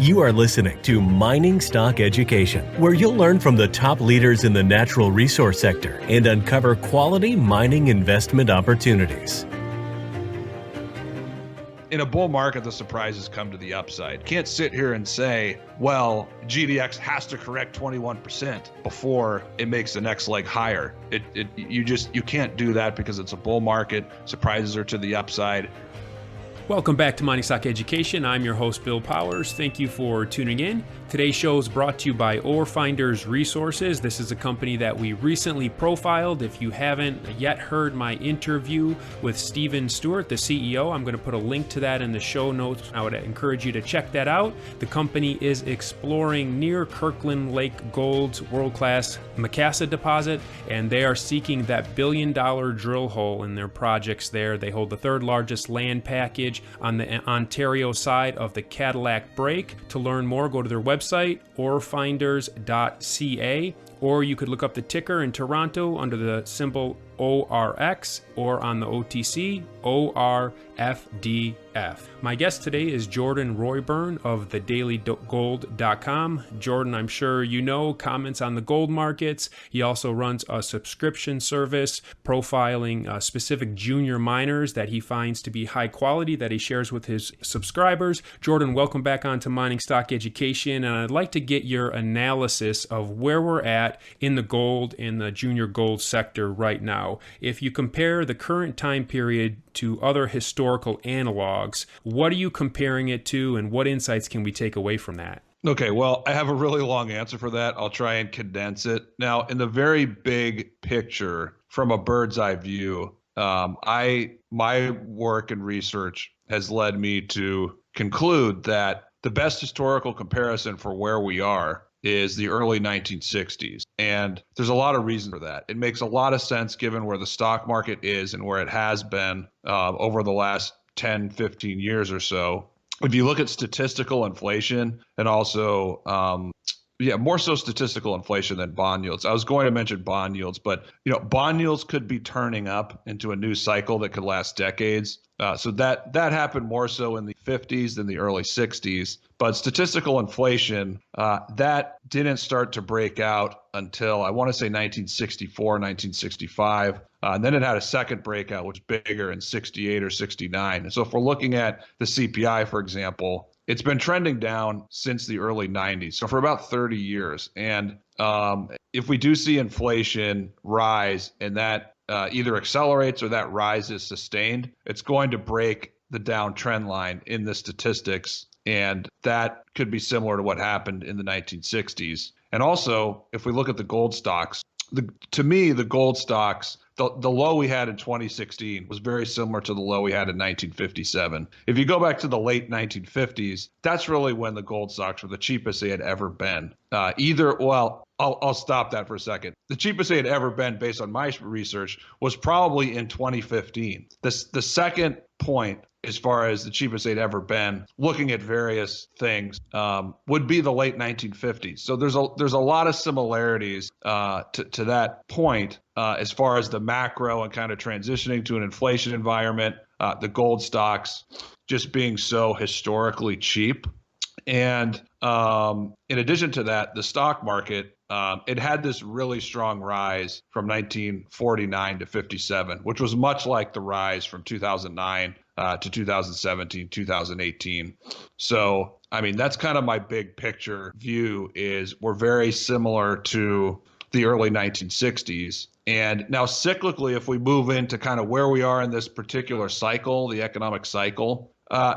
You are listening to Mining Stock Education, where you'll learn from the top leaders in the natural resource sector and uncover quality mining investment opportunities. In a bull market, the surprises come to the upside. Can't sit here and say, well, GDX has to correct 21% before it makes the next leg higher. You can't do that because it's a bull market. Surprises are to the upside. Welcome back to Mining Stock Education. I'm your host, Bill Powers. Thank you for tuning in. Today's show is brought to you by Orefinders Resources. This is a company that we recently profiled. If you haven't yet heard my interview with Stephen Stewart, the CEO, I'm going to put a link to that in the show notes. I would encourage you to check that out. The company is exploring near Kirkland Lake Gold's world-class Macassa deposit, and they are seeking that billion-dollar drill hole in their projects there. They hold the third largest land package on the Ontario side of the Cadillac Break. To learn more, go to their website, orefinders.ca, or you could look up the ticker in Toronto under the symbol ORX, or on the OTC, ORFDF. My guest today is Jordan Roy-Byrne of thedailygold.com. Jordan, I'm sure you know, comments on the gold markets. He also runs a subscription service profiling specific junior miners that he finds to be high quality that he shares with his subscribers. Jordan, welcome back onto Mining Stock Education, and I'd like to get your analysis of where we're at in the gold and the junior gold sector right now. If you compare the current time period to other historical analogs, what are you comparing it to, and what insights can we take away from that? Okay, well, I have a really long answer for that. I'll try and condense it. Now, in the very big picture, from a bird's eye view, my work and research has led me to conclude that the best historical comparison for where we are is the early 1960s. And there's a lot of reason for that. It makes a lot of sense given where the stock market is and where it has been over the last 10, 15 years or so. If you look at statistical inflation and also, more so statistical inflation than bond yields. I was going to mention bond yields, but bond yields could be turning up into a new cycle that could last decades. So that happened more so in the 50s than the early 60s. But statistical inflation, that didn't start to break out until, I want to say 1964, 1965. And then it had a second breakout, which was bigger in 68 or 69. And so if we're looking at the CPI, for example, it's been trending down since the early 90s, so for about 30 years. And if we do see inflation rise and that either accelerates or that rise is sustained, it's going to break the downtrend line in the statistics. And that could be similar to what happened in the 1960s. And also, if we look at the gold stocks, to me, the gold stocks, the low we had in 2016 was very similar to the low we had in 1957. If you go back to the late 1950s, that's really when the gold stocks were the cheapest they had ever been. I'll stop that for a second. The cheapest they had ever been, based on my research, was probably in 2015. The second point, as far as the cheapest they'd ever been, looking at various things, would be the late 1950s. So there's a lot of similarities to that point as far as the macro and kind of transitioning to an inflation environment, the gold stocks just being so historically cheap. And in addition to that, the stock market, it had this really strong rise from 1949 to 57, which was much like the rise from 2009 to 2017, 2018. So, I mean, that's kind of my big picture view, is we're very similar to the early 1960s. And now cyclically, if we move into kind of where we are in this particular cycle, the economic cycle,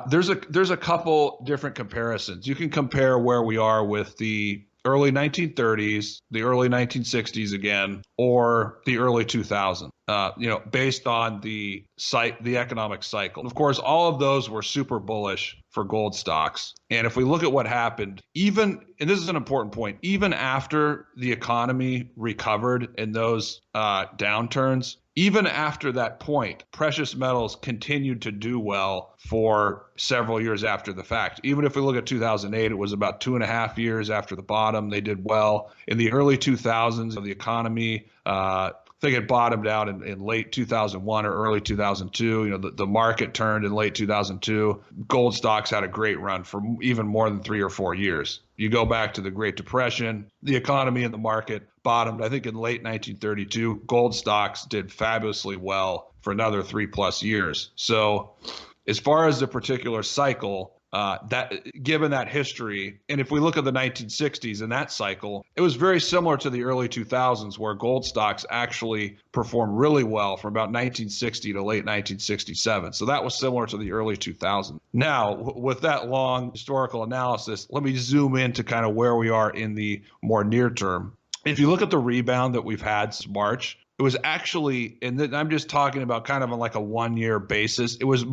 there's a couple different comparisons. You can compare where we are with the early 1930s, the early 1960s again, or the early 2000s, based on the economic cycle. Of course, all of those were super bullish for gold stocks. And if we look at what happened, and this is an important point, even after the economy recovered in those downturns, even after that point, precious metals continued to do well for several years after the fact. Even if we look at 2008, it was about 2.5 years after the bottom. They did well. In the early 2000s, the economy think it bottomed out in late 2001 or early 2002. The market turned in late 2002. Gold stocks had a great run for even more than 3 or 4 years. You go back to the Great Depression, the economy and the market bottomed, I think, in late 1932. Gold stocks did fabulously well for another 3+ years. So as far as the particular cycle, that given that history, and if we look at the 1960s and that cycle, it was very similar to the early 2000s, where gold stocks actually performed really well from about 1960 to late 1967. So that was similar to the early 2000s. Now, with that long historical analysis, let me zoom into kind of where we are in the more near term. If you look at the rebound that we've had since March, it was actually, and I'm just talking about kind of on like a 1-year basis. It was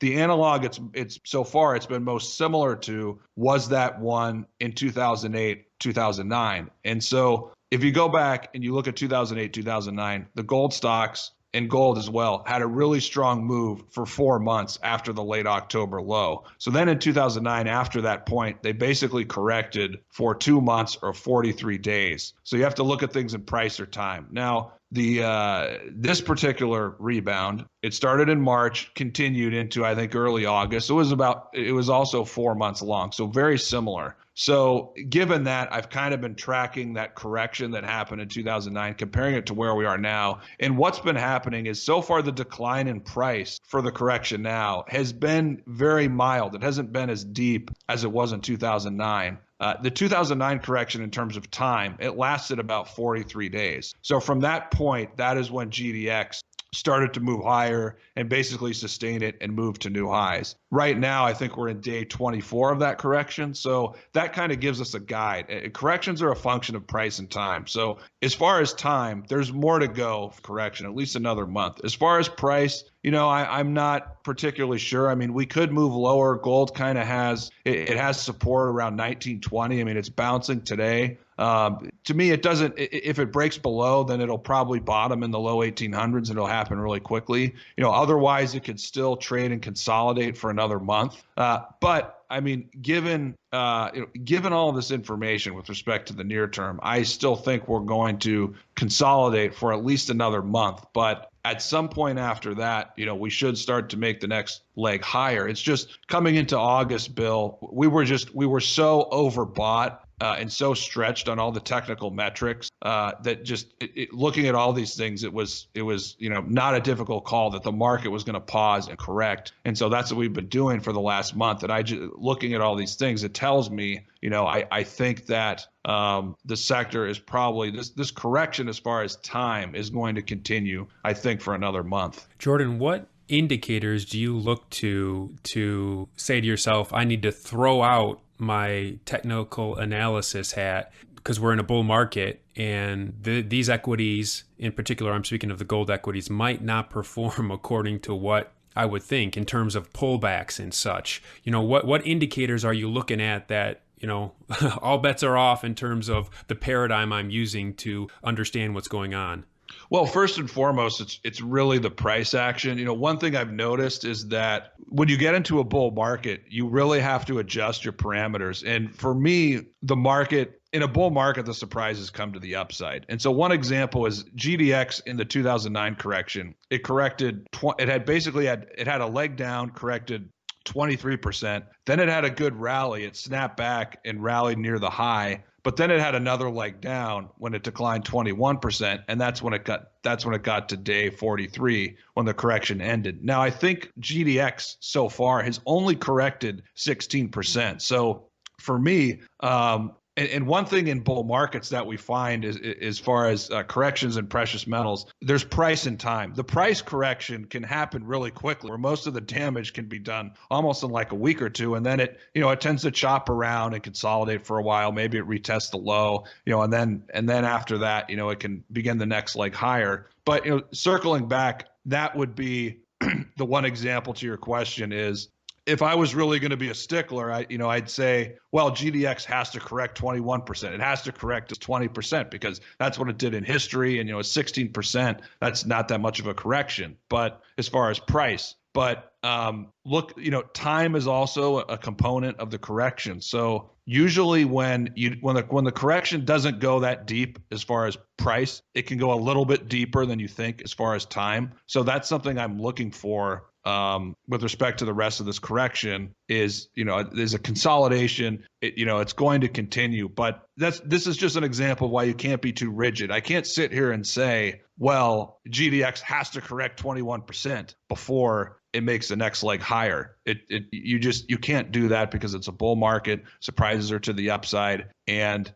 the analog it's so far it's been most similar to was that one in 2008, 2009. And so if you go back and you look at 2008, 2009, the gold stocks and gold as well had a really strong move for 4 months after the late October low. So then in 2009, after that point, they basically corrected for 2 months or 43 days. So you have to look at things in price or time. Now, this particular rebound, it started in March, continued into, I think, early August. It was also 4 months long, so very similar. So given that, I've kind of been tracking that correction that happened in 2009, comparing it to where we are now. And what's been happening is so far the decline in price for the correction now has been very mild. It hasn't been as deep as it was in 2009. The 2009 correction in terms of time, it lasted about 43 days. So from that point, that is when GDX started to move higher and basically sustain it and move to new highs. Right now, I think we're in day 24 of that correction. So that kind of gives us a guide. Corrections are a function of price and time. So as far as time, there's more to go for correction, at least another month. As far as price, I'm not particularly sure. I mean, we could move lower. Gold kind of it has support around 1920. I mean, it's bouncing today. To me, it doesn't, if it breaks below, then it'll probably bottom in the low 1800s and it'll happen really quickly. Otherwise it could still trade and consolidate for another month. But I mean, given all of this information with respect to the near term, I still think we're going to consolidate for at least another month. But at some point after that, we should start to make the next leg higher. It's just coming into August, Bill, we were so overbought and so stretched on all the technical metrics that just looking at all these things, it was not a difficult call that the market was going to pause and correct. And so that's what we've been doing for the last month. And looking at all these things, it tells me, I think that the sector is probably this correction as far as time is going to continue, I think, for another month. Jordan, what indicators do you look to say to yourself, I need to throw out my technical analysis hat because we're in a bull market and these equities, in particular, I'm speaking of the gold equities, might not perform according to what I would think in terms of pullbacks and such? What indicators are you looking at that, all bets are off in terms of the paradigm I'm using to understand what's going on? Well, first and foremost, it's really the price action. One thing I've noticed is that when you get into a bull market, you really have to adjust your parameters. And for me, in a bull market, the surprises come to the upside. And so one example is GDX in the 2009 correction. It corrected, it had a leg down, corrected 23%. Then it had a good rally. It snapped back and rallied near the high. But then it had another leg down when it declined 21%, and that's when it got to day 43 when the correction ended. Now I think GDX so far has only corrected 16%. So for me, and one thing in bull markets that we find is as far as corrections in precious metals, there's price and time. The price correction can happen really quickly, where most of the damage can be done almost in like a week or two, and then it tends to chop around and consolidate for a while. Maybe it retests the low, and then after that, it can begin the next leg higher. But circling back, that would be the one example to your question is, if I was really going to be a stickler, I'd say, well, GDX has to correct 21%. It has to correct 20% because that's what it did in history. And 16%, that's not that much of a correction. But as far as price, But look, time is also a component of the correction. So usually when the correction doesn't go that deep as far as price, it can go a little bit deeper than you think as far as time. So that's something I'm looking for with respect to the rest of this correction is, there's a consolidation. It's going to continue, but this is just an example of why you can't be too rigid. I can't sit here and say, well, GDX has to correct 21% before it makes the next leg higher. You can't do that because it's a bull market. Surprises are to the upside. And,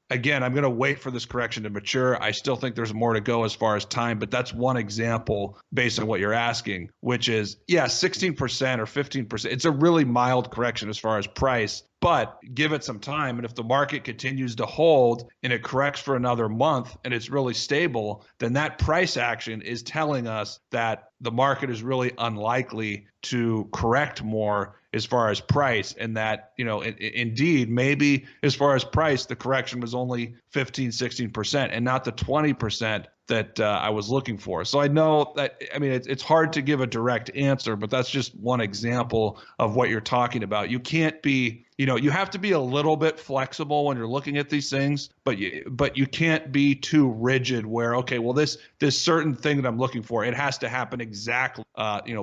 again, I'm going to wait for this correction to mature. I still think there's more to go as far as time, but that's one example based on what you're asking, which is, 16% or 15%. It's a really mild correction as far as price, but give it some time. And if the market continues to hold and it corrects for another month and it's really stable, then that price action is telling us that the market is really unlikely to correct more as far as price, and that, indeed, maybe as far as price, the correction was only 15, 16% and not the 20% that I was looking for. So I know that, it's hard to give a direct answer, but that's just one example of what you're talking about. You can't be, you have to be a little bit flexible when you're looking at these things, but you can't be too rigid where, okay, well, this certain thing that I'm looking for, it has to happen exactly,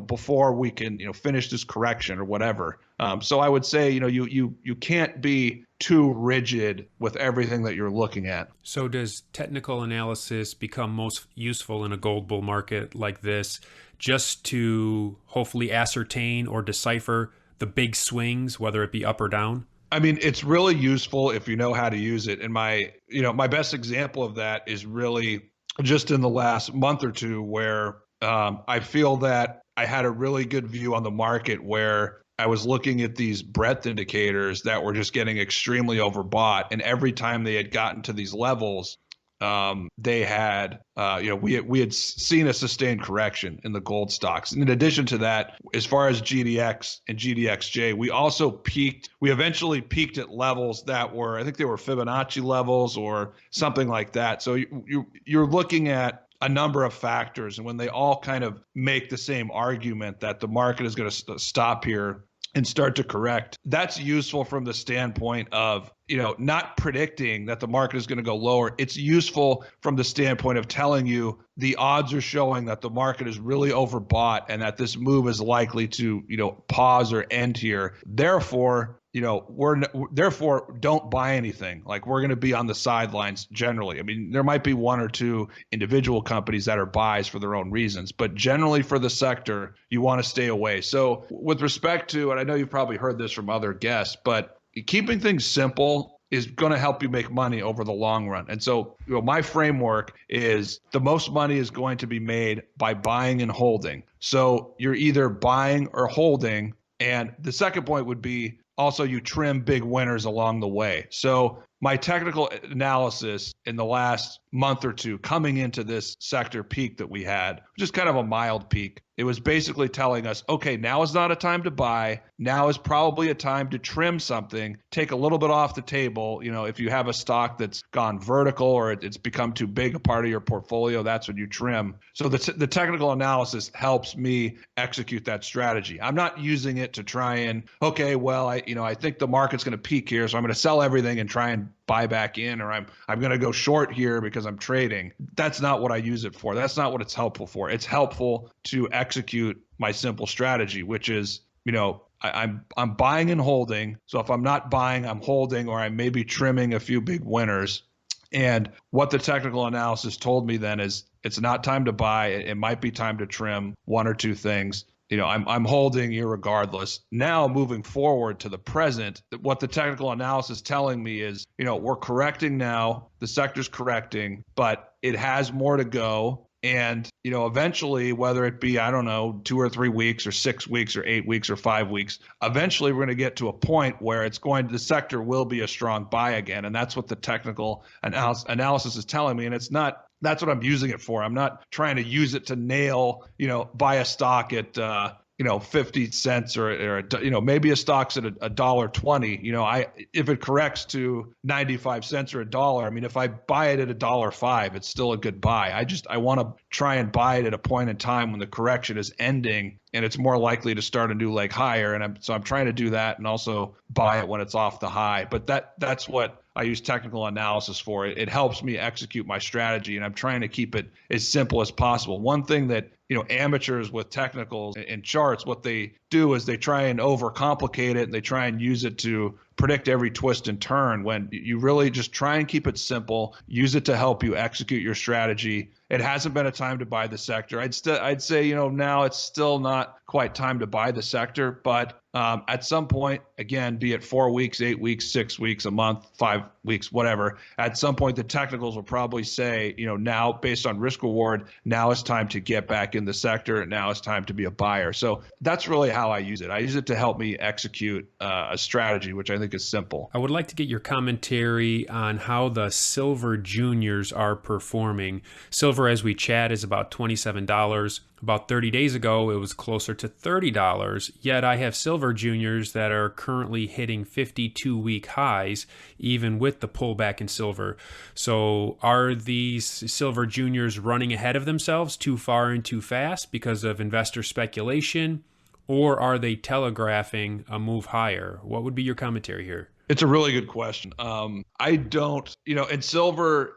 before we can, finish this correction or whatever. So I would say, you can't be too rigid with everything that you're looking at. So does technical analysis become most useful in a gold bull market like this just to hopefully ascertain or decipher the big swings, whether it be up or down? It's really useful if you know how to use it. And my best example of that is really just in the last month or two where I feel that I had a really good view on the market where I was looking at these breadth indicators that were just getting extremely overbought. And every time they had gotten to these levels, they had, we had seen a sustained correction in the gold stocks. And in addition to that, as far as GDX and GDXJ, we eventually peaked at levels that were, I think they were Fibonacci levels or something like that. So you're looking at a number of factors, and when they all kind of make the same argument that the market is going to stop here and start to correct, that's useful from the standpoint of, not predicting that the market is going to go lower. It's useful from the standpoint of telling you the odds are showing that the market is really overbought and that this move is likely to, pause or end here. Therefore, therefore don't buy anything. Like, we're going to be on the sidelines generally. There might be one or two individual companies that are buys for their own reasons, but generally for the sector, you want to stay away. So with respect to, and I know you've probably heard this from other guests, but keeping things simple is going to help you make money over the long run. And so, my framework is the most money is going to be made by buying and holding. So you're either buying or holding. And the second point would be also you trim big winners along the way. So my technical analysis in the last month or two coming into this sector peak that we had, which is kind of a mild peak, it was basically telling us, okay, now is not a time to buy. Now is probably a time to trim something, take a little bit off the table. If you have a stock that's gone vertical or it's become too big a part of your portfolio, that's when you trim. So the technical analysis helps me execute that strategy. I'm not using it to try and, okay, well, I think the market's going to peak here, so I'm going to sell everything and try and buy back in, or I'm going to go short here because I'm trading. That's not what I use it for. That's not what it's helpful for. It's helpful to execute my simple strategy, which is, I'm buying and holding. So if I'm not buying, I'm holding, or I may be trimming a few big winners. And what the technical analysis told me then is it's not time to buy. It might be time to trim one or two things. I'm holding irregardless. Now moving forward to the present, what the technical analysis is telling me is, we're correcting now, the sector's correcting, but it has more to go. And, eventually, whether it be, 2 or 3 weeks or 6 weeks or 8 weeks or 5 weeks, eventually we're going to get to a point where the sector will be a strong buy again. And that's what the technical analysis is telling me. And that's what I'm using it for. I'm not trying to use it to nail, buy a stock at, 50 cents or maybe a stock's at $1.20. If it corrects to 95 cents or $1, I mean, if I buy it at $1.05, it's still a good buy. I want to try and buy it at a point in time when the correction is ending and it's more likely to start a new leg higher. And I'm trying to do that and also buy it when it's off the high. But that's what I use technical analysis for. It helps me execute my strategy, and I'm trying to keep it as simple as possible. One thing that amateurs with technicals and charts, what they do is they try and overcomplicate it, and they try and use it to predict every twist and turn, when you really just try and keep it simple, use it to help you execute your strategy. It hasn't been a time to buy the sector. I'd say, now it's still not quite time to buy the sector, but at some point, again, be it 4 weeks, 8 weeks, 6 weeks, a month, 5 weeks, whatever, at some point the technicals will probably say, now based on risk reward, now it's time to get back in the sector. Now it's time to be a buyer. So that's really how I use it. I use it to help me execute a strategy, which I think is simple. I would like to get your commentary on how the silver juniors are performing. Silver, as we chat, is about $27. About 30 days ago, it was closer to $30, yet I have silver juniors that are currently hitting 52-week highs, even with the pullback in silver. So are these silver juniors running ahead of themselves too far and too fast because of investor speculation, or are they telegraphing a move higher? What would be your commentary here? It's a really good question. I don't, and silver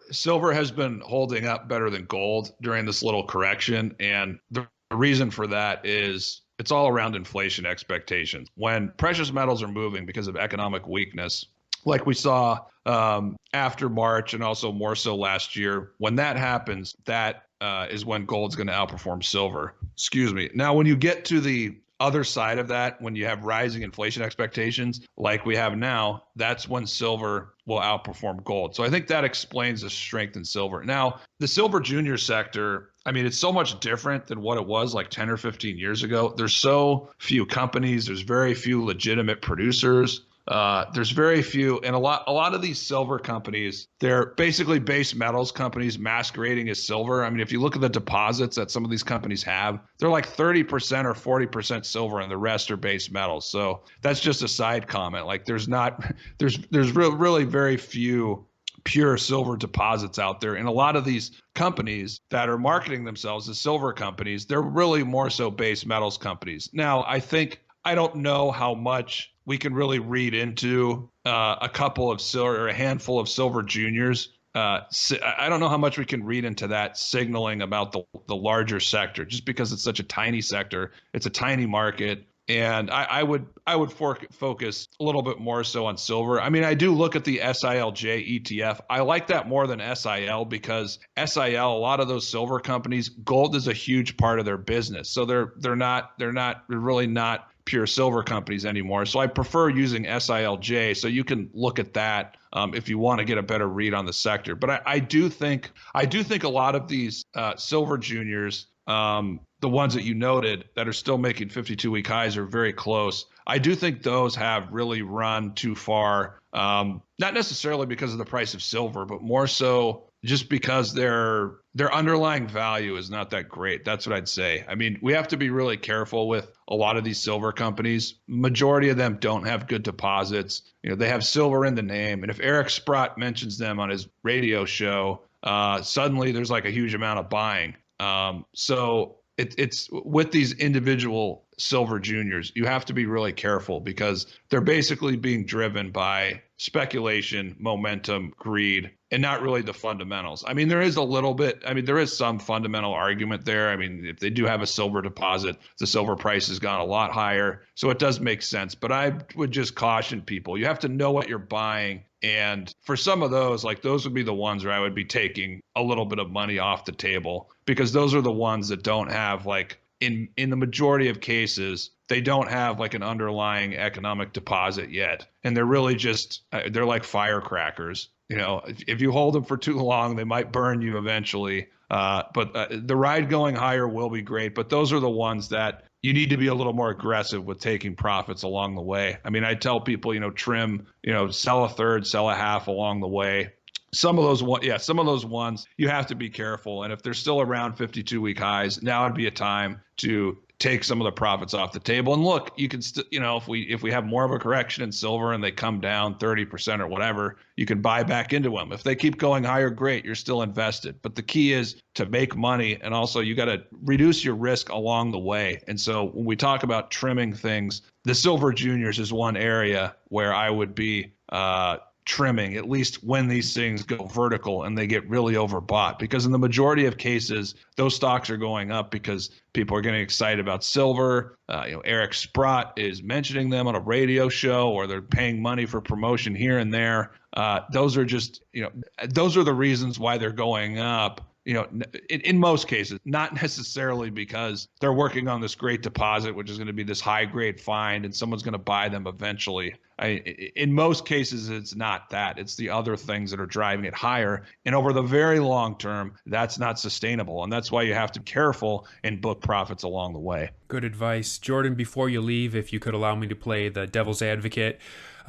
has been holding up better than gold during this little correction. And the reason for that is it's all around inflation expectations. When precious metals are moving because of economic weakness, like we saw after March and also more so last year, when that happens, that is when gold's going to outperform silver. Excuse me. Now, when you get to the other side of that, when you have rising inflation expectations like we have now, that's when silver will outperform gold. So I think that explains the strength in silver. Now, the silver junior sector, I mean, it's so much different than what it was like 10 or 15 years ago. There's so few companies. There's very few legitimate producers. There's very few, and a lot of these silver companies, they're basically base metals companies masquerading as silver. I mean, if you look at the deposits that some of these companies have, they're like 30% or 40% silver, and the rest are base metals. So that's just a side comment. Like there's really very few pure silver deposits out there. And a lot of these companies that are marketing themselves as silver companies, they're really more so base metals companies. Now, I don't know how much we can really read into a couple of silver or a handful of silver juniors. I don't know how much we can read into that signaling about the larger sector, just because it's such a tiny sector. It's a tiny market. And I would focus a little bit more so on silver. I mean, I do look at the SILJ ETF. I like that more than SIL because SIL, a lot of those silver companies, gold is a huge part of their business. So they're really not pure silver companies anymore. So I prefer using SILJ. So you can look at that if you want to get a better read on the sector. But I do think a lot of these silver juniors, the ones that you noted that are still making 52-week highs, are very close. I do think those have really run too far, not necessarily because of the price of silver, but more so just because their underlying value is not that great. That's what I'd say. I mean, we have to be really careful with a lot of these silver companies. Majority of them don't have good deposits. They have silver in the name. And if Eric Sprott mentions them on his radio show, suddenly there's like a huge amount of buying. So it's with these individual silver juniors, you have to be really careful because they're basically being driven by speculation, momentum, greed, and not really the fundamentals. I mean, there is some fundamental argument there. I mean, if they do have a silver deposit, the silver price has gone a lot higher. So it does make sense. But I would just caution people, you have to know what you're buying. And for some of those, like those would be the ones where I would be taking a little bit of money off the table, because those are the ones that don't have, like, in the majority of cases, they don't have like an underlying economic deposit yet. And they're really just, they're like firecrackers. If you hold them for too long, they might burn you eventually. But the ride going higher will be great. But those are the ones that you need to be a little more aggressive with taking profits along the way. I mean, I tell people, trim, sell a third, sell a half along the way. Some of those ones you have to be careful. And if they're still around 52-week highs, now would be a time to take some of the profits off the table. And look, you can still, if we have more of a correction in silver and they come down 30% or whatever, you can buy back into them. If they keep going higher, great, you're still invested. But the key is to make money, and also you got to reduce your risk along the way. And so when we talk about trimming things, the silver juniors is one area where I would be trimming, at least when these things go vertical and they get really overbought, because in the majority of cases, those stocks are going up because people are getting excited about silver. Eric Sprott is mentioning them on a radio show, or they're paying money for promotion here and there. Those are just, those are the reasons why they're going up. In most cases, not necessarily because they're working on this great deposit, which is going to be this high grade find and someone's going to buy them eventually. In most cases, it's not that. It's the other things that are driving it higher. And over the very long term, that's not sustainable. And that's why you have to be careful and book profits along the way. Good advice. Jordan, before you leave, if you could allow me to play the devil's advocate,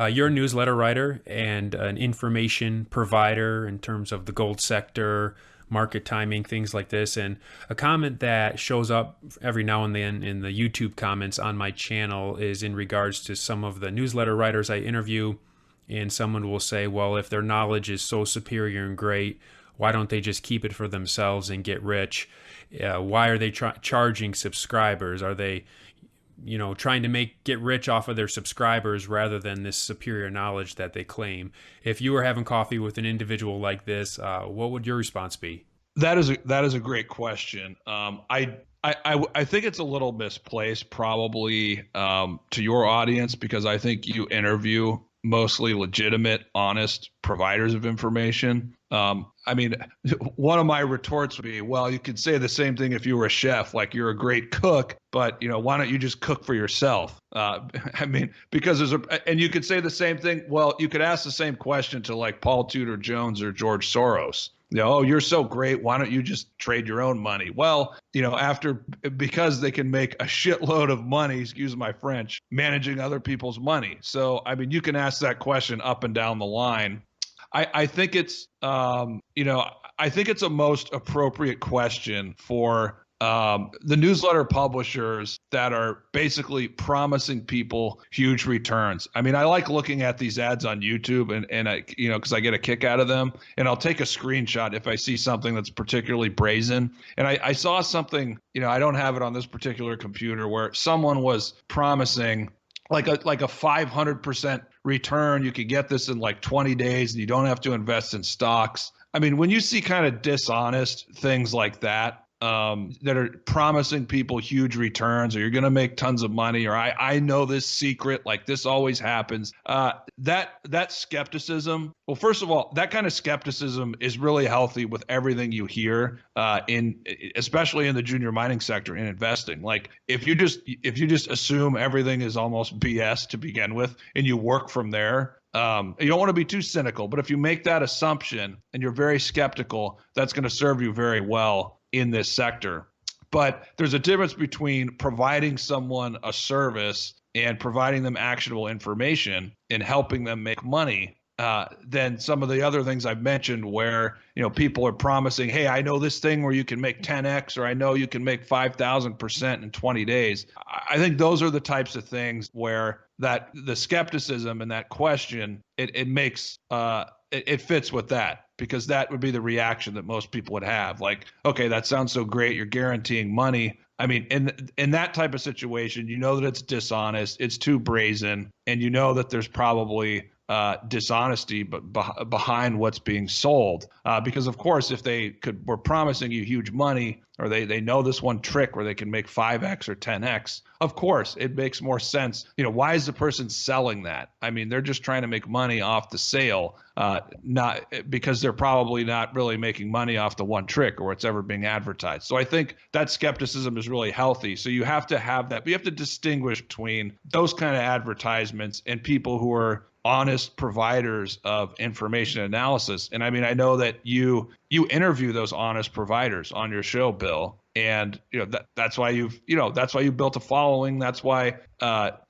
you're a newsletter writer and an information provider in terms of the gold sector, market timing, things like this. And a comment that shows up every now and then in the YouTube comments on my channel is in regards to some of the newsletter writers I interview. And someone will say, well, if their knowledge is so superior and great, why don't they just keep it for themselves and get rich? Why are they charging subscribers? Are they trying to get rich off of their subscribers rather than this superior knowledge that they claim? If you were having coffee with an individual like this, what would your response be? That is a great question. I think it's a little misplaced probably to your audience, because I think you interview mostly legitimate, honest providers of information. One of my retorts would be, well, you could say the same thing if you were a chef, like you're a great cook, but why don't you just cook for yourself? Because and you could say the same thing. Well, you could ask the same question to like Paul Tudor Jones or George Soros. Oh, you're so great, why don't you just trade your own money? Well, because they can make a shitload of money, excuse my French, managing other people's money. So, you can ask that question up and down the line. I think it's, I think it's a most appropriate question for the newsletter publishers that are basically promising people huge returns. I like looking at these ads on YouTube and I, because I get a kick out of them, and I'll take a screenshot if I see something that's particularly brazen. And I saw something, I don't have it on this particular computer, where someone was promising like a 500% return. You could get this in like 20 days and you don't have to invest in stocks. When you see kind of dishonest things like that, that are promising people huge returns, or you're going to make tons of money, or I know this secret, like this always happens. That skepticism, well, first of all, that kind of skepticism is really healthy with everything you hear especially in the junior mining sector in investing. Like if you just assume everything is almost BS to begin with and you work from there, you don't want to be too cynical, but if you make that assumption and you're very skeptical, that's going to serve you very well in this sector. But there's a difference between providing someone a service and providing them actionable information and helping them make money than some of the other things I've mentioned, where people are promising, hey, I know this thing where you can make 10x, or I know you can make 5,000% in 20 days. I think those are the types of things where that the skepticism and that question, it makes it fits with that, because that would be the reaction that most people would have. Like, okay, that sounds so great, you're guaranteeing money. In that type of situation, that it's dishonest, it's too brazen, and that there's probably dishonesty behind what's being sold. Because of course, if they were promising you huge money, or they know this one trick where they can make 5x or 10x, of course it makes more sense. Why is the person selling that? They're just trying to make money off the sale, not because they're probably not really making money off the one trick or what's ever being advertised. So I think that skepticism is really healthy. So you have to have that, but you have to distinguish between those kind of advertisements and people who are honest providers of information analysis. And I know that you interview those honest providers on your show, Bill, and that's why you've built a following. That's why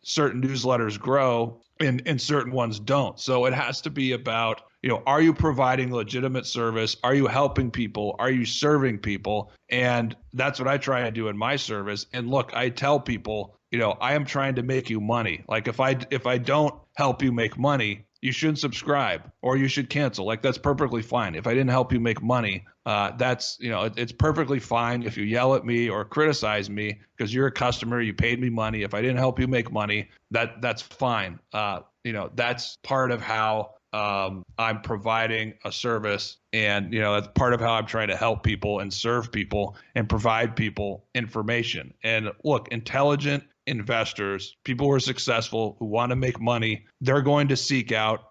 certain newsletters grow and certain ones don't. So it has to be about are you providing legitimate service? Are you helping people? Are you serving people? And that's what I try to do in my service. And look, I tell people, I am trying to make you money. Like if I don't help you make money, you shouldn't subscribe or you should cancel. Like that's perfectly fine. If I didn't help you make money, that's, it's perfectly fine if you yell at me or criticize me because you're a customer, you paid me money. If I didn't help you make money, that's fine. That's part of how I'm providing a service, and that's part of how I'm trying to help people and serve people and provide people information. And look, intelligent investors, people who are successful, who want to make money, they're going to seek out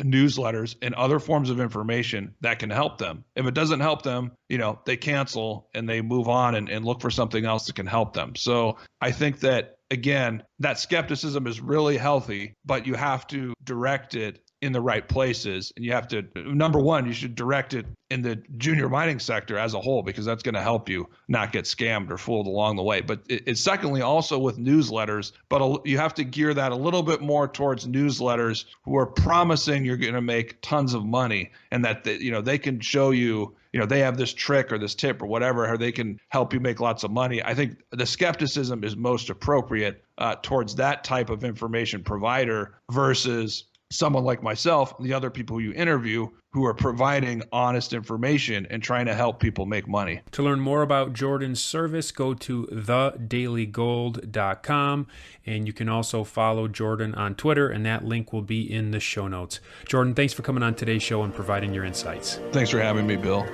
newsletters and other forms of information that can help them. If it doesn't help them, they cancel and they move on and look for something else that can help them. So I think that, again, that skepticism is really healthy, but you have to direct it in the right places. And you have to, number one, you should direct it in the junior mining sector as a whole, because that's going to help you not get scammed or fooled along the way. But it's secondly also with newsletters, but you have to gear that a little bit more towards newsletters who are promising you're going to make tons of money, and that they can show you, they have this trick or this tip or whatever, or they can help you make lots of money. I think the skepticism is most appropriate towards that type of information provider versus someone like myself and the other people who you interview who are providing honest information and trying to help people make money. To learn more about Jordan's service, go to thedailygold.com, and you can also follow Jordan on Twitter, and that link will be in the show notes. Jordan, thanks for coming on today's show and providing your insights. Thanks for having me, Bill.